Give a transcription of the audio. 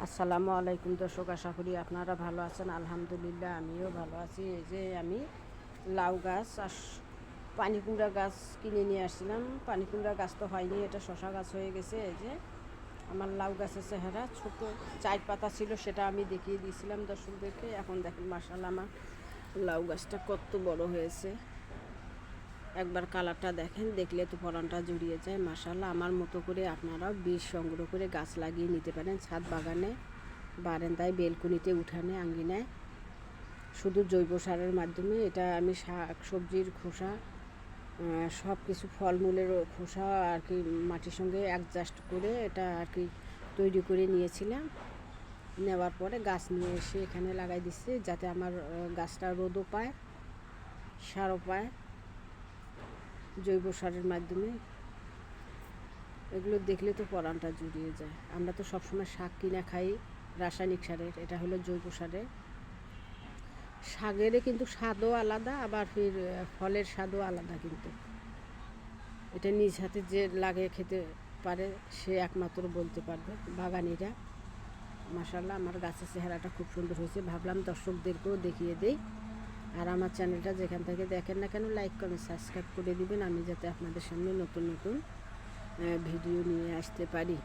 আসসালামু আলাইকুম দর্শক, আশা করি আপনারা ভালো আছেন। আলহামদুলিল্লাহ আমিও ভালো আছি। এই যে আমি লাউ গাছ আর পানি কুমড়া গাছ কিনে নিয়ে আসছিলাম। পানি কুমড়া গাছ তো হয়নি, এটা শশা গাছ হয়ে গেছে। এই যে আমার লাউ গাছের চেহারা, ছোটো চার পাতা ছিল, সেটা আমি দেখিয়ে দিয়েছিলাম দর্শকদেরকে। এখন দেখেন মাশাআল্লাহ আমার লাউ গাছটা কত বড় হয়েছে। একবার কালারটা দেখেন, দেখলে তো পরানটা জুড়িয়ে যায়। মাশাআল্লাহ আমার মতো করে আপনারাও বীজ সংগ্রহ করে গাছ লাগিয়ে নিতে পারেন ছাদ বাগানে, বারান্দায়, বেলকনিতে, উঠানে, আঙ্গিনায়, শুধু জৈব সারের মাধ্যমে। এটা আমি শাক সবজির খোসা, সব কিছু ফলমূলের খোসা আর কি মাটির সঙ্গে অ্যাডজাস্ট করে এটা আর কি তৈরি করে নিয়েছিলাম। নেওয়ার পরে গাছ নিয়ে এসে এখানে লাগাই দিচ্ছি, যাতে আমার গাছটা রোদও পায়, সারও পায় জৈব সারের মাধ্যমে। এগুলো দেখলে তো পরানটা জুড়িয়ে যায়। আমরা তো সবসময় শাক কিনা খাই রাসায়নিক সারের, এটা হলো জৈব সারের। শাকের কিন্তু স্বাদও আলাদা, আবার ফির ফলের স্বাদও আলাদা। কিন্তু এটা নিজ হাতে যে লাগিয়ে খেতে পারে সে একমাত্র বলতে পারবে, বাগানিরা। মাশাআল্লাহ আমার গাছের চেহারাটা খুব সুন্দর হয়েছে, ভাবলাম দর্শকদেরকেও দেখিয়ে দেই। আর আমার চ্যানেলটা যেখান থেকে দেখেন না কেন, লাইক কমেন্ট সাবস্ক্রাইব করে দিবেন, আমি যাতে আপনাদের সামনে নতুন নতুন ভিডিও নিয়ে আসতে পারি।